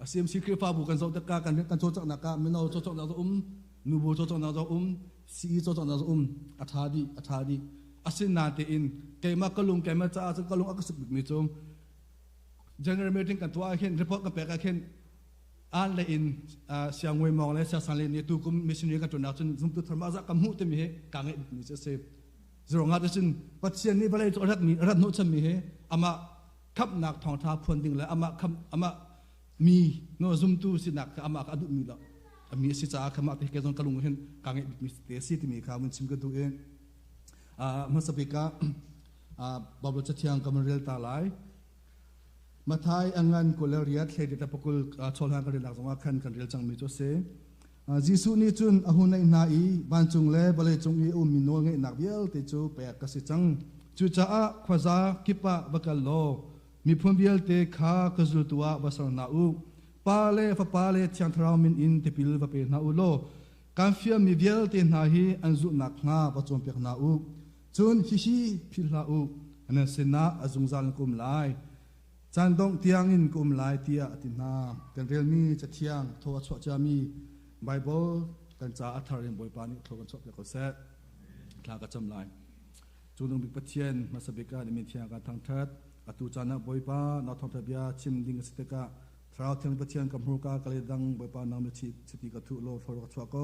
CMC คริฟ้าบุกันโซตะกากันโซจักนักกามินเอาโซจักนักนูบูโซจักนักซีโซจักนักอัฐาดีอาศินนาเตอินเกมักกลุงเกมัจ้าจักกลุงอักษรมิจง general meeting กันตัวเห็น report กันแปลกันเห็นอันเลยอินเสียงเวมองเลยเสียสันเลยนี่ตัวกุมมิชชันนีกันตัวนักจนซุ่มตัวธรรมะจักกำหูเต็มเหกังเอ็ดมิจะเซฟจงอาจจะชินปัจจัยนี้บริจาครัฐโนชันมีเหอามาขับนักทองท้าพวนดิ่งเลยอามามีโนซุ่มตัวสินักอามาอดุมีละมีสิจ้าขมาที่เกี่ยวกับกลุงเห็นกังเอ็ดมิเตสิที่มีข่าวมันชิมกันตัวเองมาสเปกาบาบลจัดยังกำลังเรียลตาไลมาท้ายอังานกุลเรียดเฮดิตาปกุลชลฮันกันเรียนหลักสมาคันกันเรียลจังมีตัวเสจิสุนี่จุนอาหุนในนาอีบันจุงเล่บริจุงอีมิโนเงนักเบี้ยติจูเปียกสิจังจูจ้าขวาซาคิปะบักลโลมีพุ่มเบี้ยเตขากจุลตัวบัสนาอูปาเลฟปาเลที่อันทรามินอินเตปิลวะเปนาอูโลการฟิมมีเบี้ยเตนาฮีอันจุนักงาบัจจุมเปียกนาอูจุนฮิพิลาอูอันนั้นเสนาอจุงจันกุมไลจันดงเทียงอินกุมไลเตียตินากันเรียลมีจะเทียงโทวัชจามีไบเบิลกันจะอัธรินบอยปานิโทกันชอบเด็กก็เสร็จทางกระจำลายจูนงบิกปะเทียนมาสเบกาในมีเทียงกันทางทัดอตุจานะบอยปานอทองทะเบียชิมดิงสเตกาทราวเทียนปะเทียนกับฮูกากะเลดังบอยปานามชิสติกะทุโลโทรกชัวโก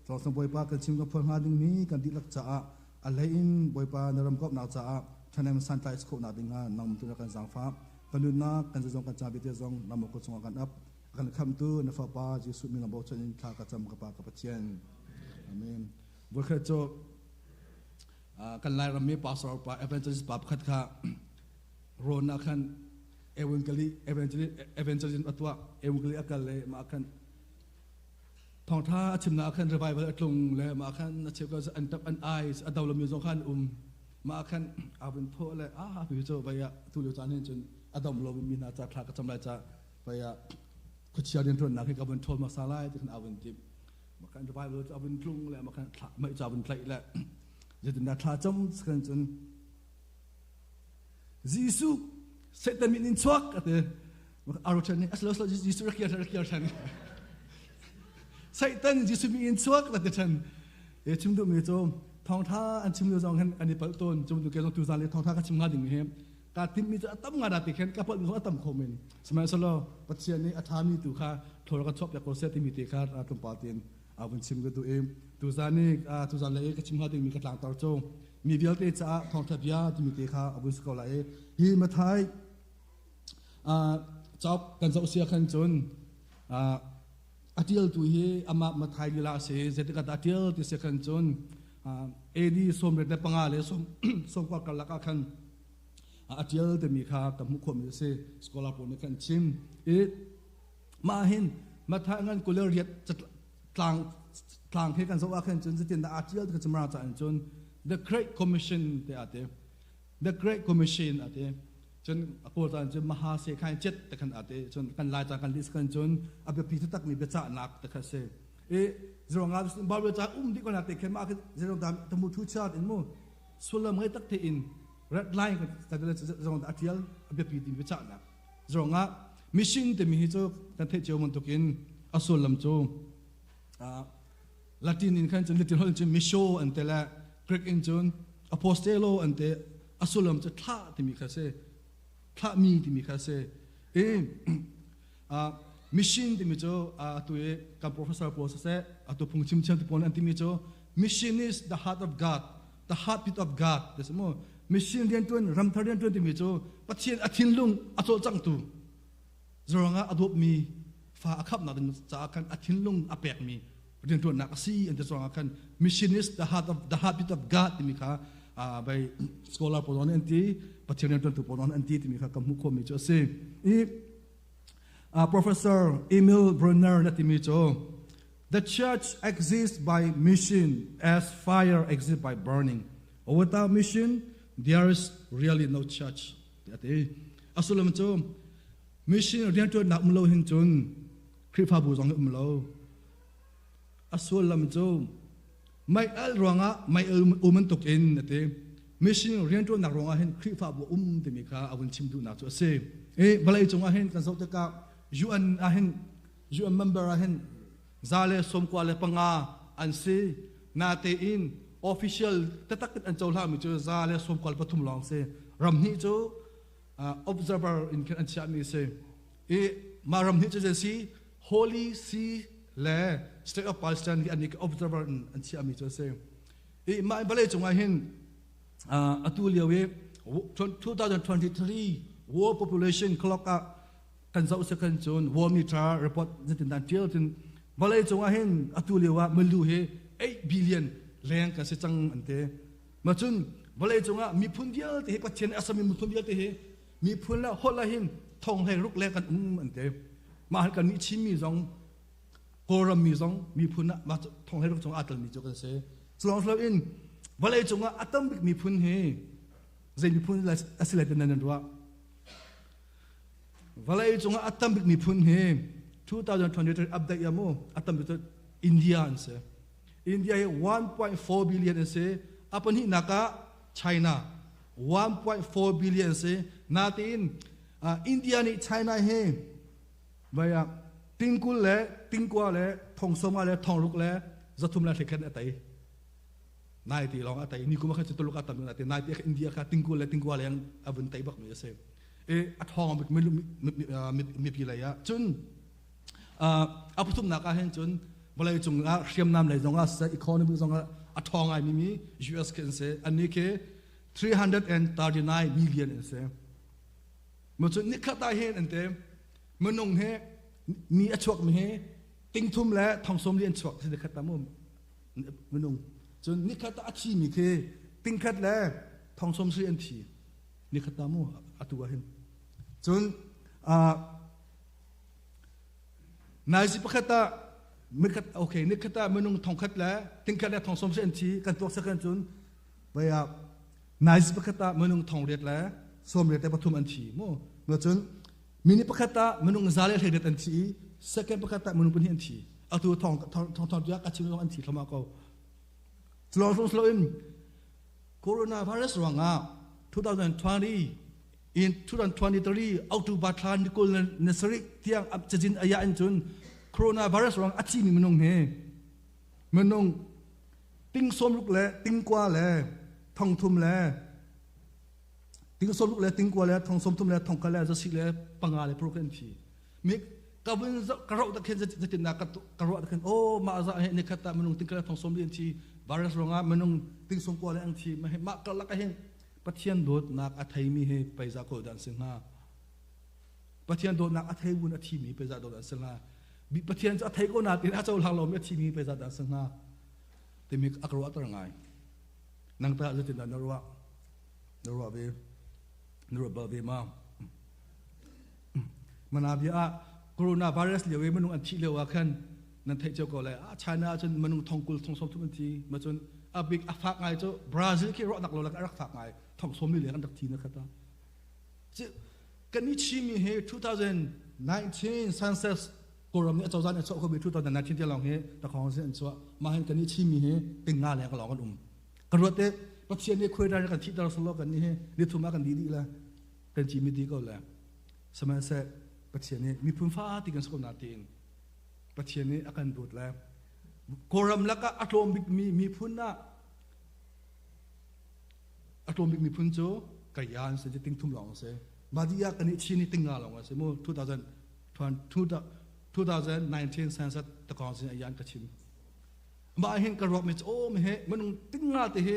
ทราวสังบอยปากันชิมกับพลหาดิงนี้กันดิลักจ้าอะไรอินบอยปานรำกอบนาจ้าท่านในมันสันไตสโคนาดิงานำตัวกันสังฟ้ากันดูนักกันจะจงกันจาบิเตจงนำมาคุจงกันอัพกันคำตัวนัฟปาจิสุมินาบอกฉันข้ากระจำกับปากกับเชียนอาเมนบุคคลโจกันไล่รำมีปาสอร์ปาเอเวนเจลิสปาขัดข้าโรนักขันเอเวนเจลิสอัตวะเอเวนเจลิสอักเลมาขันทองท่าชิมนาขันระบายบรรลุงเลยมาขันเชื่อก็จะอันตับอันไอส์อันดาวลมีสองขันมาขันอาเป็นพ่อเลยพี่โจไปอะทุเรศจานเห็นจนอันดาวลมีนาจะข้ากระจำไรจะไปอะคุชยาเดินทวนนักให้กับเป็นทอลมาซาไลที่ขันอาวันจิบมาขันระบายเราจะเอาเป็นพลุงเลยมาขันไม่จะเอาเป็นไพร์เลยจะถึงนักท่าจมสักจนยิสุเซตันมินินชวักอะไรอารมณ์ฉันนี่อัศลยิสุรักยาฉันเซตันยิสุมินินชวักอะไรฉันชิมดูมีโจมทองท่าอันชิมดูจองขันอันนี้เปิดต้นจมดูแกจงตูซาเลทองท่าก็ชิมงานดิ่งเหมการที่มีจะตั้มงานติเข็นกับพวกเขาตั้มคอมเมนต์สมัยสโลปัจจัยนี้อาธามีตุค่าโทรกระชอบจากโปรเซสที่มีติค่าตุ่มปาตินเอาเป็นชิมกันตัวเองตุซานี่ตุซาเลยก็ชิมหาติมีกระหลังต่อโจมีเดียลเตจ้าทองทับยาที่มีติค่าเอาเป็นสกอลเลยฮีมาไทยจอบกันจะเสียขันจนอาทิลตัวฮีอามาไทยลีลาเสียเจตกัดอาทิลที่เสียขันจนเอดีสมเด็จปังอาเลยสมกว่ากันละกันอาทิตย์จะมีค่ากับมุขมีเสสกอลาปนกันชิมมาเห็นมาทางงานกุลเรียดจะกลางให้กันสว่ากันจนจะเห็นอาทิตย์ก็จะมาจากจน the Great Commission เตอาเต the Great Commission อาเตจนพูดจนมหาเสกขันเจ็ดแต่ขันอาเตจนกันลายจากกันลิสกันจนอาเบพิทักมีเบจ่านักแต่ขันเสจงอาบาลจ่าดีกว่านักแต่ขันมาคือจงตามตมุทุชาติอินโมสุลามให้ตักเทอินred line ก็จะจงอาทิตย์อเบปีติวิจารณ์นะจงอามิชชั่นเต็มที่โจกันเทเจอมันตุกินอสุลัมโจลาตินอินขันจนลาตินฮอลจนมิโชอันเตละกรีกอินจนอโพสเตโลอันเตอสุลัมจะท่าที่มีคาเซ่ท่ามีที่มีคาเซ่มิชชั่นที่มีโจตัวกับ professor โพสเซ่ตัวพุงชิมเชนที่ปนอันที่มีโจ mission is the heart of God the heartbeat of God เดี๋ยวสมมติมิชชั่นเรียนตัวรำทาเรียนตัวที่มีโจปัจเจียนอาทิตย์ลุงอาโจจังตูจงอาอดบมีฟ้าขับนักจากกันอาทิตย์ลุงอาเปกมีเรียนตัวนักซีอันเดจงอากันมิชชั่น is the heartbeat of God ที่มีค่ะไปสกอลาร์ปนอนอันที่ปัจเจียนเรียนตัวปนอนอันที่มีค่ะกับมุขมีโจเซ่professor Emil Brunner นั่นที่มีโจ the church exists by mission as fire exists by burning without mission there is really no church อาสุลมันโจมิชชั่นเรียนตัวนักมุลโลหินจนคริสต์พาบุษองมุลโลอาสุลมันโจไม่เอลรวงะไม่เอลมันตกอินนั่นเองมิชชั่นเรียนตัวนักรวงะเห็นคริสต์พาบุที่มีค่าอาวุธชิมดูนักตัวเซ่บลายจงอาเห็นกันสาวตะกายูอันอาเห็น you remember hen zale som kwa le panga an se na te in official tatak an chawla mi chu zale som kwa pathum long se ram ni chu observer in kan an cha mi se e ma ram ni chu si holy see le state of Palestine ki anik observer an cha mi chu se e ma bale chunga hen atuliawe 2023 war population clock kan zau second chun war meter report zitin dan tiel tin balai chunga hen atuliwa melu he 8 billion leng ka se chang ante machun balai chunga mi phun dial te he patchen asami mi phun dial te he mi phun la hola hin thong he ruk le kan ante ma han kan mi chimi zong koram mi zong mi phun na ma thong he ruk chong atal mi chu kan se slong slow in balai chunga atam bik mi phun he zai mi phun la asila ten nan ro valai chunga atam bik mi phun he 2023 update yamo atam bit India anse India he 1.4 billion se apani naka China 1.4 billion se natin India ni China he baya tingkul le tingkwa le thongsoma le thongruk le zathum la thekhan atai nai ti long atai ni kuma kha chutuluk atam na te nai ti India kha tingkul le tingkwa le yang avun tai bak mi se e athong bik mi pi la ya chun aputum naka hen chun balai chunga hriam nam lai zonga sa economy zonga athong ai mi US can say anike 339 million se mo chun nikhata hen ante manong he mi achwak mi he tingthum la thongsom lian chwak se nikhata mo manong chun nikhata achi mi ke tingkhat la thongsom si an thi nikhata mo atua hen chun naisi pakhata mikhat okay nikhata manung thongkhat la tingkhat la thongsom se an thi kan tok sakan chun baya naisi pakhata manung thongret la som re te pathum an thi mo chun mini pakhata manung zale thredet an thi second pakhata manung pun an thi atu thong ya ka chim an thi thama ko slow in coronavirus ranga 2020 in 2023 October than nikol nesari tiang ab chajin aya an chun coronavirus rang achi mi menong he menong ting som luk le ting kwa le thong thum le ting som luk le ting kwa le thong som thum le thong ka le za si le panga le program thi mi kabun karo ta khen zatin na karo ta khen oh ma za he ne khata menong ting ka thong som lien thi virus ranga menong ting som kwa le ang thi ma he ma ka la ka hen pathian dot nak athai mi he paisa ko dan singha pathian dot nak athai bun athi mi paisa dot dan singha bi pathian athai ko na tin a chaw lang lo mi athi mi paisa dan singha te mi akro atar ngai nang ta zatin dan narwa be ma manabia corona virus lewe manung an thi lewa khan nan thai chaw ko le China chun manung thongkul thongsom thum thi ma chun a big afak ngai cho Brazil ki ro nak lo la rak fak ngai thong som mi le kan dak thi na khata chi kan ni chi mi he 2019 census koram ni chawzan a chaw ko bi 2019 te long he ta khong se an chaw ma hen kan ni chi mi he ting nga le ka long kan karote pathian ni khoi da kan thi dar solo kan ni he ni thuma kan di la kan chi mi di ko la sama se pathian ni mi phun fa ti kan so na tin pathian ni akan dut la koram laka atom big mi phun na atomic mi phun cho kayan se ting thum long se badia kani chini tinga long se mo 2019 census ta kong se ayan ka chim ma hin ka ro me o me he manung tinga te he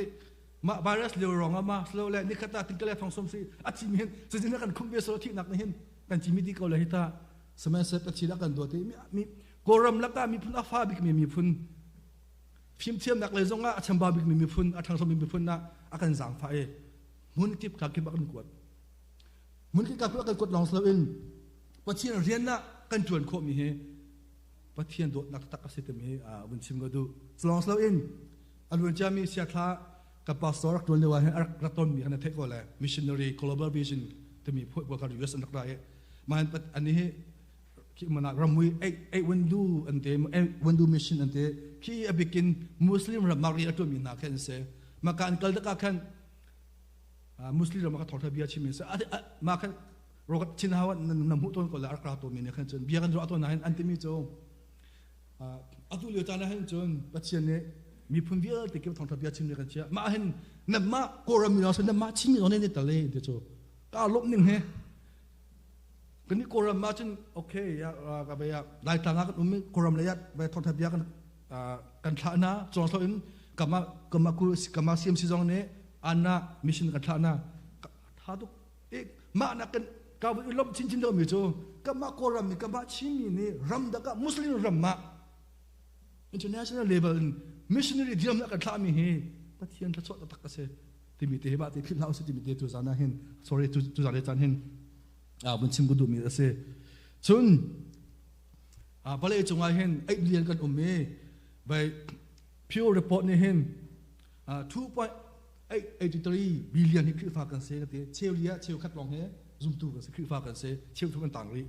ma virus le rong ma slow le ni khata ting kale thong som si achi mi hen se jina kan khum be so thi nak na hin kan chi mi di ko le hita sama se pa chi la kan do te mi koram laka mi phun afa bik mi phun phim thiam nak le zonga achamba bik mi phun athang som mi phun na akan zang fa e mun tip ka ki bakan kuat mun ki ka kan kuat long slow in pathian rian na kan chuan kho mi he pathian do nak tak ase te mi a bun chim go du long slow in alun chami sia tha ka pastor ak ton le wa he raton mi kana the ko la missionary global vision te mi phoi ka US an ra e man pat ani he ki mana ramui ai windu ante windu mission ante ki abikin muslim ramari ato mi na kan se makan kal da kan muslim ramaka thotha bia chimi se ma kan รกชินหาวันนำหูต้นก็ละอักราตัวมีเนี่ยขันจนเบียกันรอตัวนั้นอันที่มีโจอัตุเลียวจานะเห็นจนปัจจัยเนี่ยมีพุ่มเบียติเก็บทองทะเบียนชิมเนี่ยกันเชียมาเห็นน้ำมาโกรามินาสน้ำมาชิมเนี่ยเนี่ยตะเลยเดี๋ยวโจก็ลบหนึ่งเฮกันนี่โกรามาจนโอเคยากับไปได้ต่างกันอุ้มโกรามระยะไปทองทะเบียนกันท่านะจงส่วนกมาเสียมซีจงเนี่ยอันน่ะมิชชั่นกันท่านะท่าทุกเอ๊ะมานักกันกาวลบชินเดียวมีโจกับมาโกรามีกับมาชิมีนี่รำดักมุสลิมรำมา international level missionary เดียวนักกันท่ามีเฮปะเทียนทัศน์ตักเสติมิเตะบาติพิลาวสติมิเตะตุจานะเห็น sorry ตุจานะจันเห็นบุญชิมกุดูมีเสจนพอเลยจงไว้เห็นไอ้เรียนกันเมไป pure report นี่เห็น2.83 billion ที่คือฝากกันเสกันเชี่ยวเลียเชี่ยวคัดลองเฮzoom ตู้กันคือฝากกันเสเชี่ยวทุกคนต่างเลย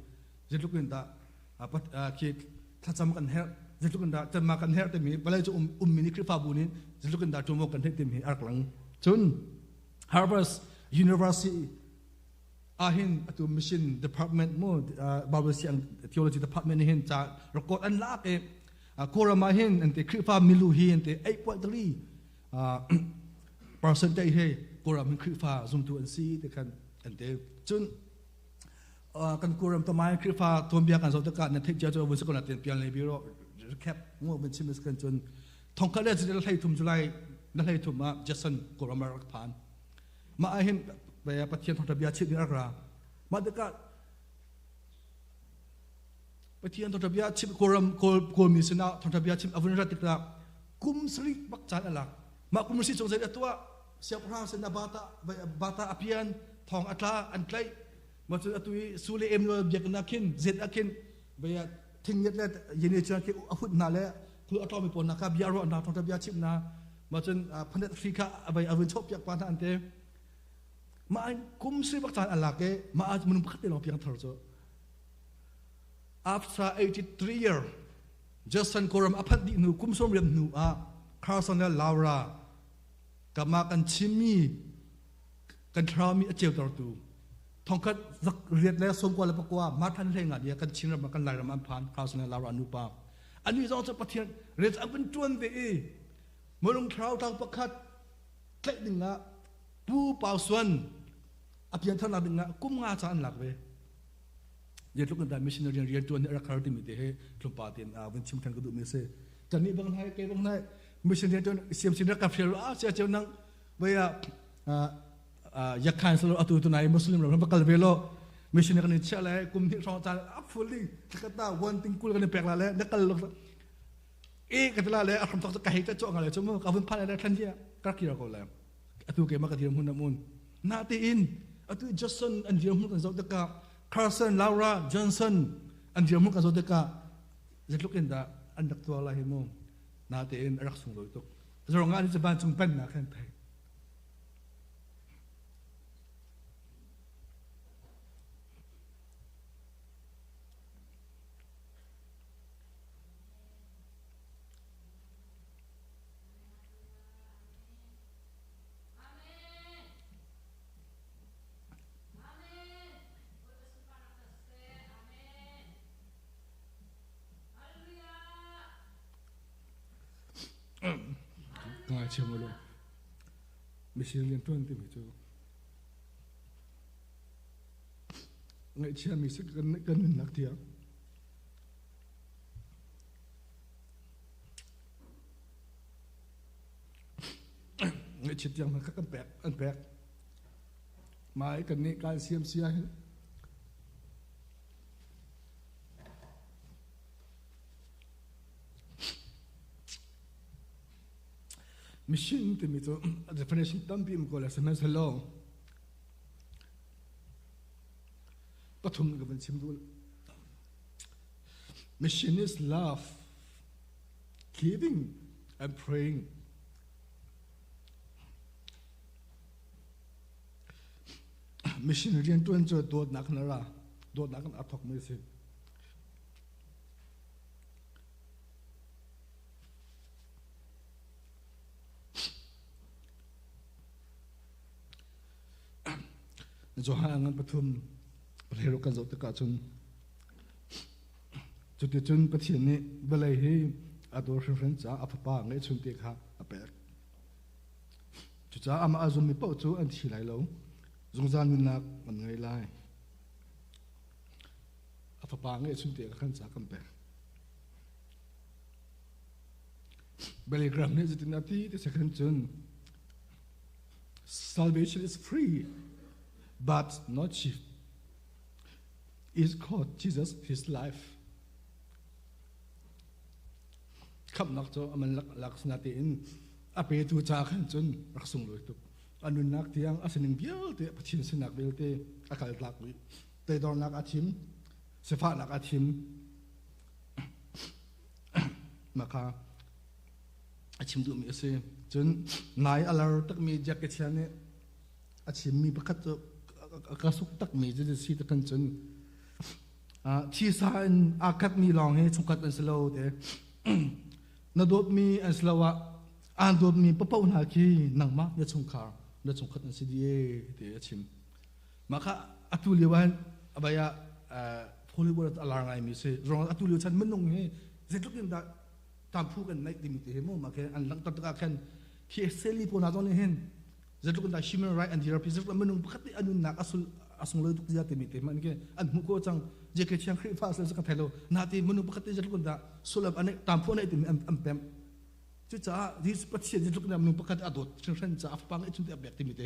จะลุกกันตาคิดถ้าจำกันเฮจะลุกกันตาจะมากันเฮแต่มีพอเลยจะมินิคือฝากบุญนี้จะลุกกันตาจมกันเฮเต็มเฮอักหลังจน Harvard Universityอาหินตัว mission department มั่วBible theology department นี่เห็นจะรกอดอันลากโครามาเห็นอันที่คือฟ้ามิลูฮีอันที่8.3% percentage ให้โครามันคือฟ้า zoom to and see แต่กันอันที่จนกันโครามตัวไม้คือฟ้าทวมเบียกันสองตะการนั่นที่เจ้าตัววันศุกร์นั่นเปลี่ยนเลยบิโร่แคปมั่วเป็นชิมิสกันจนทองคำเล่จะได้ให้ทุ่มจุไลได้ให้ทุ่มมาเจสันโครามารักผ่านมาเห็นไปปฏิเสธทองทะเบียนชิดนี่อะไรมาเด็กปฏิเสธทองทะเบียนชิดโครมีสนาทองทะเบียนชิดอวุธรัติกากุมสริบักจานอะไรมากุมสริจงใจตัวเสียพระสนาบาตาอภิยันทองอัตลาอันไกลมาจนตัวสุเลเอ็มเบียกนักขินเจ็ดนักขินไปทิ้งยัดเลยยินดีจะคิดอาวุธนั่นแหละคืออัตลาไม่ปนนะครับยารอนาทองทะเบียนชิดนะมาจนพันธฟิกาไปอาวุธชอบอยากปานอันเตมาคุมสิบักจานอะไรกันมาอาจมันพัดเดินออกเพียงเท่านั้น after 83 years Justin Koram อภัดดิหนูคุมสมเรียนหนูคาร์สันและลาวรากับมากันชิมีกันทรามีเจียวตัวตูทองคัดเรียนแล้วสมกว่าแล้วปกว่ามาทันเร่งอ่ะเดียกันชิมระมากันไหลระมันผ่านคาร์สันและลาวรานุปาอันนี้เราจะปฏิเสธเรียนอันเป็นจวนเดียเมื่อลงเท้าทางประคัดแค่หนึ่งละผู้เป่าส่วนอภิญญาหนึ่งนะกุ้มงาจานหลักเว้ยยันลูกกันได้มิชชันนารีเรียนตัวนี้รักคาร์ดิมิเตะลุงปาเตียนวันชิมทันก็ดูมิเซ่จันนี่บางไทยเก็บบางไทยมิชชันนารีตัวเสียมสินรักกับเฟลเสียเจ้านังเวียยักษ์ขันสโลอัตุตัวไหนมุสลิมเราพักกันเวลมิชชันนารีเชื่อเลยกุมที่สองจานอัพฟูลิ่งกระต่ายวันติงกุลกันแปลกละเลยนักกันลูกกระต่ายเลยอารมณ์ต้องจะกระหิตจะจ่อกันเลยชั่วโมงกับวันพันอะไรทันทีกระขี้เราก็เลยอัตุเกมากระดิ่งหุ่นน้ำมุนนาตีอินอัตุจอสันอันเดียวมุ่งกันโซดกาคาร์สันลาวราจอห์นสันอันเดียวมุ่งกันโซดกาจะลุกอินดาอันดักตัวอะไรมั่งนาตีอินรักสงเลยตุกจะรองงานจะบานจงเป็นนะแค่ไหนง่ายเชื่อมั้ยลูกไม่เชื่อเรียนต้นที่ไม่เจอง่ายเชื่อมีสักกันหนึ่งนักเที่ยวง่ายเชื่อยังมันก็กันแปลกอันแปลกหมายกันนี้การเสียมเสียมิชชั่นที่มีตัว definition ตั้มพิมพ์ก็แล้วสมัยสโลปฐมกับมันชิมดู mission is love giving and praying mission เรียนตัวนี้จะโดดนักนะล่ะโดดนักกันอัดทอกไม่สิจอหางันปฐมพ เลยรู้กันจบตะการจนจุดจนประเทศนี้เวลาให้อาตัวเฟรนจ้าอัฟป้าเงี้ยชุนเตียค่ะอเปกจุดจ้าอามาอาจุมีเป้าจูอันที่ไหลลงจงจานมินักมันไงไล่อัฟป้าเงี้ยชุนเตียขันจ้ากันเปกเบลกรัมเนี่ยจุดนาทีที่สักขันจน salvation is free but not cheap it's called Jesus his lifeคำนักโจมันลักษณะที่อินอาเปตูจาขันจนรักสงเลยตุกอันนุนักที่ยังอาศัยหนึ่งเบี้ยวเตะปะทินสนักเบี้ยวเตะอากาศหลักวิเตะดอนนักอาทิมเสฟ้านักอาทิมมาค่ะอาชิมดูมีเสจนนายอะไรตักมีแจ็คเก็ตเช่นนี้อาชิมมีประคัตกระสุกตักมีจะได้สีตะกันจนที่สานอาคัดมีลองให้ชงกัดเป็นสโลว์เตะนาดมีอันสลาวะอันดมีปะปะอุณหคีนังมากยชงคาร์ยชงขัดอันสิดีเดียชิมมาค่ะอัตุลิวันอบายะพอลิบุตรอลาร์ไงมีเสรองอัตุลิวันมันนงเฮเสร็จทุกอย่างตามพูดกันในดิมิตเฮโมมาแค่อันหลังตัดตะกันที่เซลีปนาตอนนี้เห็นเสร็จทุกอย่าง human right and therapy เสร็จมันนงปกติอันนู้นนักอสุเลยทุกอย่างดิมิตมันแค่อันมุกโกจังเจเกชิงคริฟาสเลสกับเทโลนาทีมนุษย์ปกติจะทุกคนด่าสุลบอันนี้ตามพวกนี้ติมอัมเปมจุดจ้าที่ปฏิเสธจะทุกคนมนุษย์ปกติอดเช่นจ้าฟังไอ้จุดแบบติมิต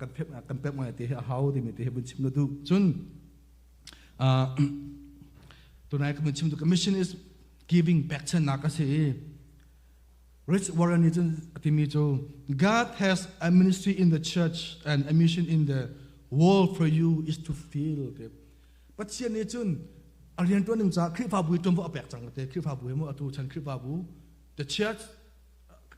กันเพ็มมาติเฮาติมิตบุญชิมดูจนตัวไหนก็บุญชิมดู mission is giving back เช่นนักสิ Rich Warren นี่จนติมิโจ God has a ministry in the church and a mission in the world for you is to feelปัจจัยนี้จุนอาเรียนตัวหนึ่งจากคริสต์ฟาบุยจมว่าอเปกจังเลยคริสต์ฟาบุยมั่วอตุชันคริสต์ฟาบุ the church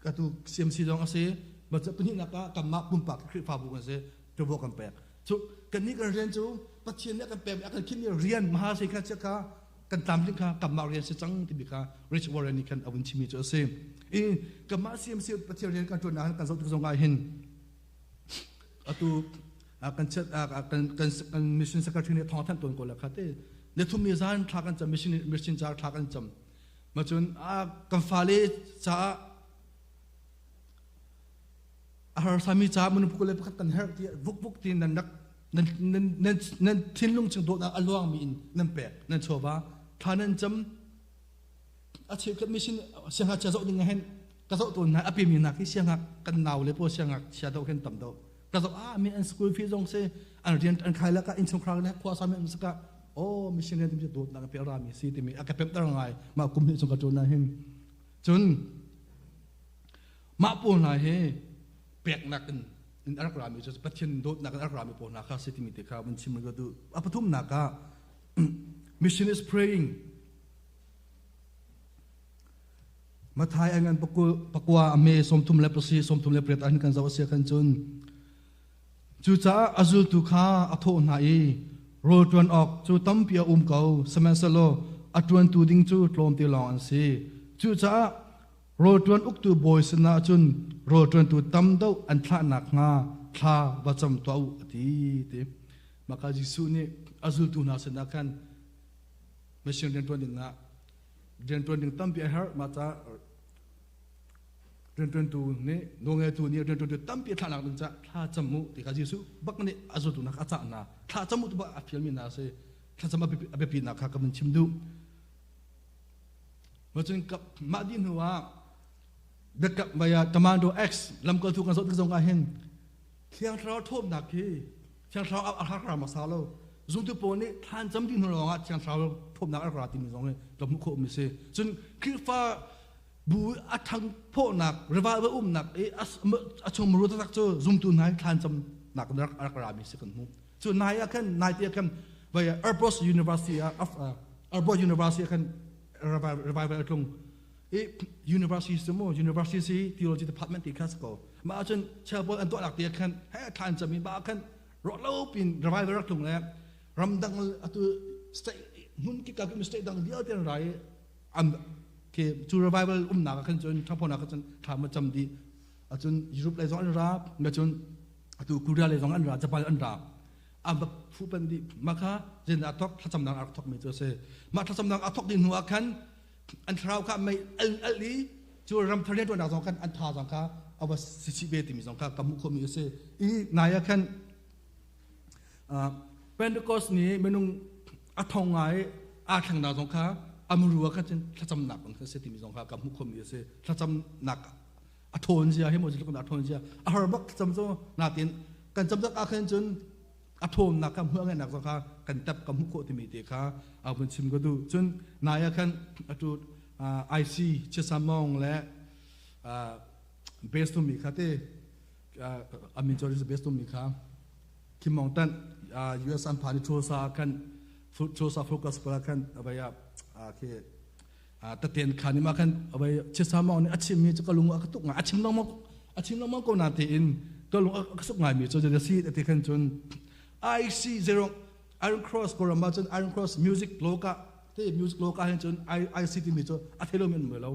อตุเซียมซีดองอาเซ่มันจะเป็นที่นักกรรมะปุ่มปากคริสต์ฟาบุกันเซ่ตัวบอกกันแปกจุกันนี้กันเรียนจูปัจจัยนี้กันแปกกันคิดเนี่ยเรียนมหาศิษย์เจ้าค่ะกันตามที่ค่ะกรรมะเรียนเสียจังที่บิค่ะ Rich Warren นี่กันเอาวินชิมิโจเซ่กรรมะเซียมซีปัจจัยเรียนกันตัวนั้นกันสอนทุกสองไงเห็นอตุกันเชิดกันมิชชั่นสักทีเนี่ยท้องท่านตัวก่อนละครับเดี๋ยวทุ่มมีจานทากันจำมิชชั่นจาทากันจำมาจนกันฟ้าเลยจ้าอาหารสามีจ้ามนุษย์พวกเลยพักกันเฮร์ที่วุกที่นั่นทิ้งลงจึงโดนอลวงมีอินนั่นแปะนั่นโชว์ว่าท่านั้นจำอาชีพกับมิชชั่นเสียงหักจะโจดึงเห็นกระโจตัวนั้นอภิมีนักที่เสียงหักกันหนาวเลยพวกเสียงหักเสียดาวเห็นต่ำดาวกระทบมีอันสกูลฟีจงเซอันเรียนอันใครแล้วก็อินสงครามเนี่ยพอสามีมันสกัดโอ้มิชชันเนี่ยที่จะโดดนักเปรามีซีที่มีอากาศเป็นต่างไงมาคุมที่สงครามจนนั่นเห็นจนมาปูนอะไรเปียกนักอันอักรามีจะเป็นเช่นโดดนักอักรามีปูนนักซีที่มีที่เขามันชิมมันก็ดูอัปทุมนักmission is praying มาทายอันนั้นปกว่าอเมสมทุมเลปซีสมทุมเลปเรตอันกันจะว่าเสียกันจนจูจ้าอาจุตุข้าอัทโนายโรตวนออกจูตั้มเปียเก่าสมัยสโลอัตวนตูดิงจูตลมตีลองอันซีจูจ้าโรตวนอุกตูบอยสนาจุนโรตวนตูตั้มเดาอันทะหนักงาทาบัจำตัวอุตีเตมากาจิสุนี่อาจุตุนาสนากันไม่ใช่เรียนตัวหนึ่งนะเรียนตัวหนึ่งตั้มเปียฮาร์มาจ้าเรียนตัวนี้โนเงตัวนี้เรียนตัวตั้มเปียทานักนึงจ้าท่าจมูกที่เขาจิสุบักนี่อาจุตุนักอาจารย์นะท่าจมูกตัวบักอภิลมินาเซท่าจมูกอภิปีนักข้ากับมันชิมดูมาจนกับมาดินหัวเด็กกับใบตะมันโด X ลำก็ถูกกันสดที่ทรงอาเห็นเชียงเท้าทบหนักที่เชียงเท้าอัลฮักรามาซาโลจุดที่ปนี่ท่านจำดินหัวเราเชียงเท้าทบหนักอัลฮักราที่มีสองเลยกับมุขโคมิเซจนคือฟ้าบูอัดทางโพหนักเรวาเวหนักอัชมรุตตักโจจุดที่นายท่านจำหนักอัลฮักรามีเสกันมุจนนายกันนายที่กันใบAirbus University Airbus Universityกันrevival ตรงuniversity สมมติ university theology department ที่ข้าศึกมาจนชาวบ้านตัวหลักเดียกันให้ทานจะมีบ้ากันรถเล่าเป็น revival ตรงแล้วรำดังตัว state หุ่นกิจกรรม state ดังเดียวเท่าไรอันคือจู revivalหนักกันจนทั้งพนักจนทำมาจำดีจนยุโรปเลยสองอันรับมาจนตัวกุฎาเลยสองอันรับญี่ปุ่นอันรับ อันแบบผู้เป็นดีมาค่ะเจนอัตกถ้าจำนางอัตกไม่เจอเสมาถ้าจำนางอัตกดินหัวกันอันเท้าค่ะไม่อันนี้จูรำทะเลตัวหนักสองกันอันท่าสองค่ะเอาว่าสิเบติมีสองค่ะกับมุขมีเสอีนายกันเป็นกอสนี้ไม่นุ่งอัทองไงอาทางดาวสองค่ะอามรัวกันถ้าจำหนักมันก็เสติมีสองค่ะกับมุขมีเสถ้าจำหนักอัทนเสียให้หมดจะเป็นอัทนเสียอาหารบักจำโซ่นาตินกันจำจักอาคันจนอัทมนักกับเพื่อนนักสังฆากันตับกับมุขที่มีเด็กค่ะเอาเป็นชิมก็ดูจนนายคันอัตุไอซีเชสามองและเบสตุมีค่ะที่อามินจอริสเบสตุมีค่ะคิมมองตันยูเอสอันพานิโทรซาคันโทรซาโฟกัสปลาคันเอาไปคือตัดเตียนขานิมาคันเอาไปเชสามองเนี่ยอาชิมมีจะก็ลุงอักตุกงาอาชิมน้องมองก็นาทีอินก็ลุงอักตุกงามีจนจะซีดที่คันจนIC zero Iron Cross ก็รำมาจน Iron Cross Music โลกาที่ Music โลกาเห็นจน IC ที่มีจนอัธยมเหมือนเรา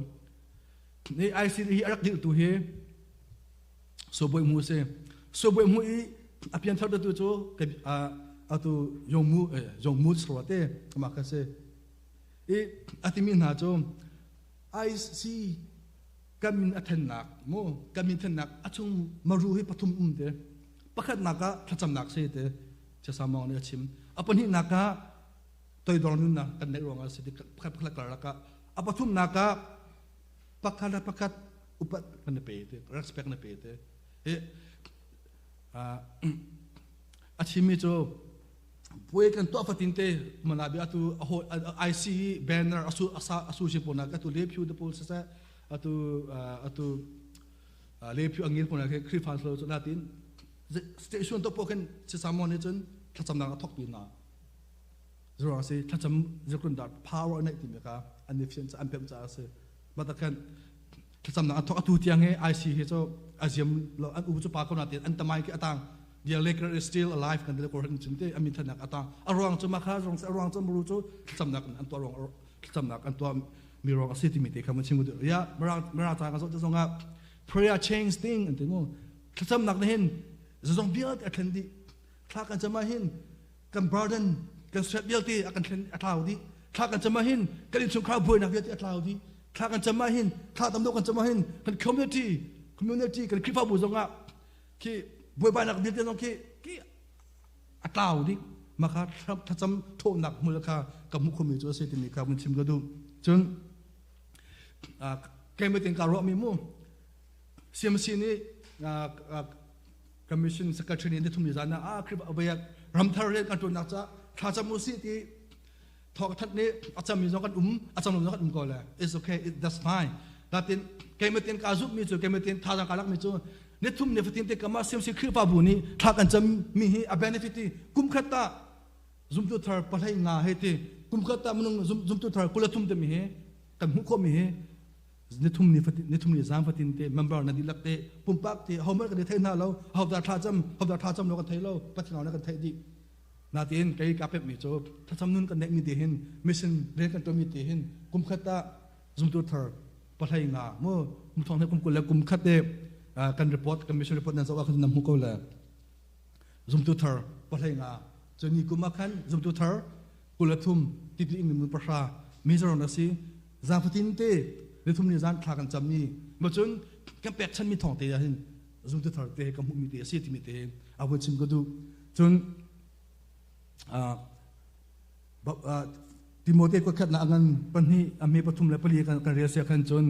นี่ IC ที่รักดีตัวเฮสบายมือเสสบายมืออีอภิญญาตัวตัวโจกับตัวยงมูสระเต้มาคัสเซอีอธิมินหาโจ IC กามินอัธนักโมกามินอัธนักอาจงมารู้ให้ปฐุมเต้ปะขัดนักะถ้าจำนักเสียเต้จะสามองเนี่ยชิมอปนินักะตัวดอนนุนนะกันในรองอาศัยปะขัดกระลักะอปทุมนักะปะขัดอุปกันเปเต้ respect กันเปเต้อาชิมิโจป่วยกันตัวฟัตินเต้มันอาบิอาตุไอซีแบนเนอร์อาสูชิปนักะตุเลพิวเดปูลเซซ่าอาตุเลพิวอังยิลปนักะคริฟันโลจุดนาตินสเตชันตัวพวกกันจะสามารถเนี่ยจนถ้าจำนางทอกปีน่ะจะรอสิถ้าจำจะกลุ่มดัด power ในทีมนะคะอันนี้เพียงจะอันเป็นจะสิมาตะกันถ้าจำนางทอกตัวที่ยังไง IC เฮโซอาเซียมเราอันอุปจุปาคนนั้นอันตมายกี่อัตัง the Laker is still alive กันเดี๋ยวก็เห็นจริงที่อามินทันนักอัตังอารองจะมาค้ารองจะมารู้จุจำนักอันตัวรองจำนักอันตัวมีรองอาศัยที่มีเด็กมันชิงกุฎยาเมื่อจากกันจะส่งอ่ะ prayer change thing อันที่งูถ้าจำนักเนี่ยเห็นจะต้องเบียดอันดีถ้ากันจะมาเห็นกันบาร์เดนกันสเตเบียตีอากันเห็นอัตลาวดีถ้ากันจะมาเห็นกันอินสงครามบุญนักเบียตีอัตลาวดีถ้ากันจะมาเห็นถ้าตำรวจกันจะมาเห็นกันคอมมูนิตี้กันคริฟาบุญสงฆ์ที่บุญบายนักเบียตีน้องที่อัตลาวดีมาค่ะถ้าจำโทษหนักมูลค่ากับมุขมีตัวเศรษฐมีครับมันชิมก็ดูจนเกมเป็นการรอมีมู่เสียมซีนี่Commission Secretary นี่ทุ่มนิจานะคลิปเอาไปรำทาเรียนกันตัวนักจ้าถ้าจำมุสิที่ทอกทัดนี้อาจจะมีน้องกันอาจจะมีน้องกันก็เลย it's okay that's fine แต่ที่เกมเป็นการจุดมีจุดเกมเป็นท่าทางการรักมีจุดนี่ทุ่มเนี่ยฟิตที่กำมาเสียมซีคลิปอาบุนี่ถ้ากันจะมีa benefit ที่คุ้มค่าตา zoom to thar ปะให้งาให้ที่คุ้มค่าตามันzoom to thar กุลทุ่มจะมีกันหุกก็มีนี่ทุ่มนี่จามฟัตินเตะ member นั่นดีลักเตะปุ่มปักเตะเขาเมื่อกันเทน่าเราเขาด่าท่าจำเรากันเทเราปัจจุบันเรากันเทดีนาทีนใครกับเป็ดมีโจถ้าจำนุ่นกันเด็กมีเตหินมิชชั่นเรียนกันตัวมีเตหินกุมขัดตา zoom to thar ปัจจัยงาเมื่อมุทองให้กุมกุลแล้วกุมขัดเตะกันรีพอร์ตกันมิชชั่นรีพอร์ตนั่นจะว่ากันนำหุกก็แล้ว zoom to thar ปัจจัยงาจนนี่กุมมาขัน zoom to thar กุลทุ่มติดอิงมือประชามีจรณะสิจามฟัตินเตในทุ่มนี้จานทากันจำมีมาจนกันเป็ดฉันมีทองเตะเห็นจุดที่ทาร์เตะกับมุกมีเตะเสียที่มีเตะเอาไว้ชิมก็ดูจนติโมเตก็ขัดหน้ากันปัญหาอเมริกาทุ่มและปลีกันเรียเสียกันจน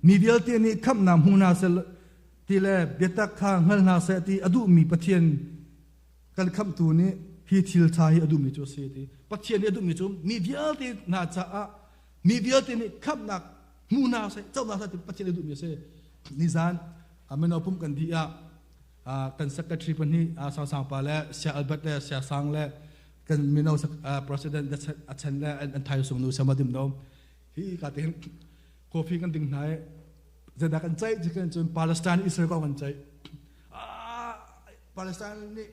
มีเดียลเตนี่คำนำหูนาเซลที่แลเบียตักข้างเฮลนาเซตีอดุมีปะเทียนกันคำตัวนี้ฮีทิลทายอดุมีโจเซตีปะเทียนอดุมีโจมีเดียลที่น่าจะมีเดียลที่นี่คำนักมูนาเซเจ้านาเซติปัจจัยดูมีเซนิจานมันเอาปุ่มกันที่กันสักการ์ปันนี้สางปาและเสียอัลเบิร์ตและเสียสังและกันมีเอาpresident อัจฉริยะอันไทยส่งนูสมาดิมน้องที่การที่โคฟีกันดึงไหนจะได้กันใจจะกันจนปาเลสไตน์อิสราเอลก็กันใจปาเลสไตน์นี่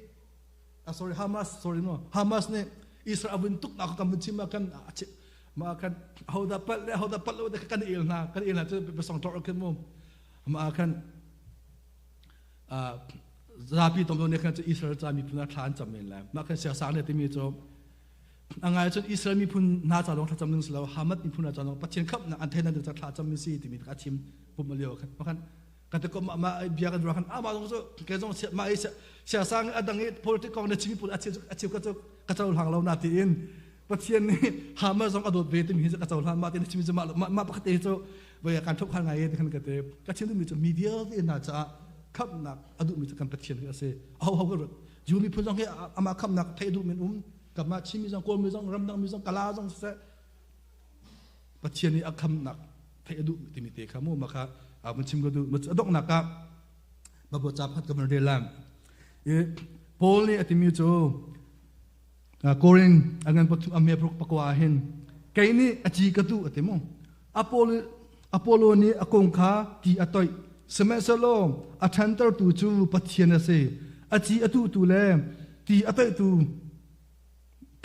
sorry ฮามาส sorry no ฮามาสนี่อิสราเอลเป็นตุกนักกันเป็นชิมากันmakan how dapat lo kan ilna tu besong tor kan mo makan ราบีตรงนี้กันจะอิสราเอลจะมีพุนทานจำเป็นแล้วนักเสียสารเนี่ยที่มีจบอังไงจนอิสราเอลมีพุนน่าจะลงทัจำหนึ่งสิแล้วฮามัดมีพุนน่าจะลงปัจเจนครับนักอันเทนนั่นจะทัจำมีสิที่มีกระชิมปุ่มมาเลี้ยวกันเพราะกันกันแต่ก็มาเบียกันดูกันมาตรงนี้แกต้องมาเสียสารอันดังนี้ political เนี่ยชิมปุ่นอาชีพก็จะกระเจ้าหางเราหน้าที่อินปัจเจนนี่ฮามัดสองอดเวทีมีกระเจ้าหางมาที่ชิมจะมาปกติโจเวลาการทุกข์ไงที่กันกันแต่กระชิมที่มีจะมีเดียวที่น่าจะขับหนักอดุมิจะกันปัจเจียนก็เสียเอาก็ยูมีพูดจังให้อามาขับหนักเทดุมินกับมาชิมิจังโกมิจังรำดังมิจังกลาจังเสปัจเจียนนี้ขับหนักเทดุมิติมิเตขามูมาค่ะมันชิมก็ดูมันอดอกหนักกับมาบดจับพัดกับมันเดลัมโพลนี่อติมิโจโกรินอันนั้นปัจจุบันเมียพรุกปกวาเห็นแกนี่อจีกตุอติมงอโปโลนี่อกงขาตีอตอยสมัยสโลอัชันเตอร์ตูจูปัจเจียนเสอจีอตุตูเลตีอตอยตู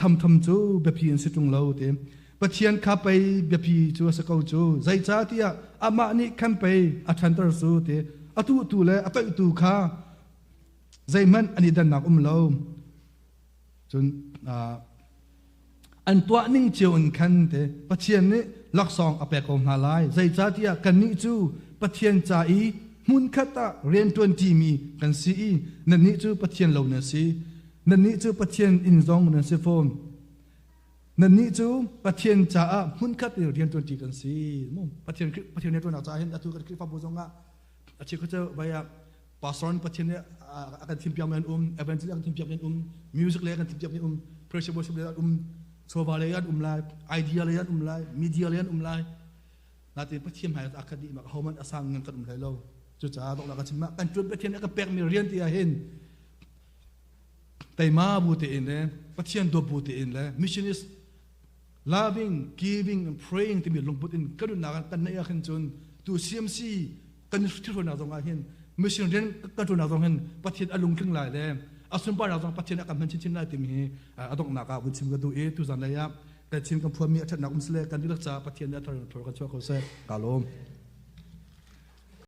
ทำจูแบบพีนสิจุงเราเต็มปัจเจียนข้าไปแบบพีจูสกาวจูใจจ้าที่อามานี่ขันไปอัชันเตอร์สูเตอตุตูเลอตอยตูข้าใจมันอันนี้ดันหนักเราจนอันตัวนิ่งเจียวอันขันเตปัจเจียนนี่ลักษองอเปกอมนาลายใจจ้าที่กันนี่จูปัจเจียนใจมุนขัดเรียน20มีกันสีนั่นนี่จูปัจเจียนเหล่านั้นสินั่นนี่จูปัจเจียนอินซองนั่นสิโฟนนั่นนี่จูปัจเจียนจ่ามุนขัดเรียน20กันสิมุ่งปัจเจียนเนี่ยตัวนักจ่าเห็นอัตุกันคลิปฟังบุษงะอาชีพเขาจะไปปาสอนปัจเจียนเนี่ยอาการทีมพิมพ์ยันเอเวนต์เรื่องทีมพิมพ์ยันมิวสิกเรื่องทีมพิมพ์ยันเพรสเชอร์บอสเรื่องโซฟาเรื่องไลฟ์ไอเดียเรื่องไลฟ์มีเดียเรื่องไลฟ์นาทีปัจเจียนหายอาคดีมาเขามันอาศังเงินกันไลฟ์เราจุดจ้าตกหลักชิมะกันจุดปัจเจียนก็แปลกมีเรียนที่เห็นแต่มาบูติอินเลยปัจเจียนตัวบูติอินเลย mission is loving giving and praying ที่มีลงบุตรอินก็ดูนักกันในอาคารจนตัว CMC กันที่ตัวนักตรงอาคาร mission เรียนก็ตัวนักตรงเห็นปัจเจียนอารมณ์ครึ่งหลายเลยอาสุนปานักตรงปัจเจียนอาการมันชิ้นๆได้ที่มีตกหนักบุญชิมก็ดูตัวสันเลยแต่ชิมกับพวกมีอัจฉริยะมุสลิมกันที่รักษาปัจเจียนได้ทรกันชั่วเขาเสกกาลม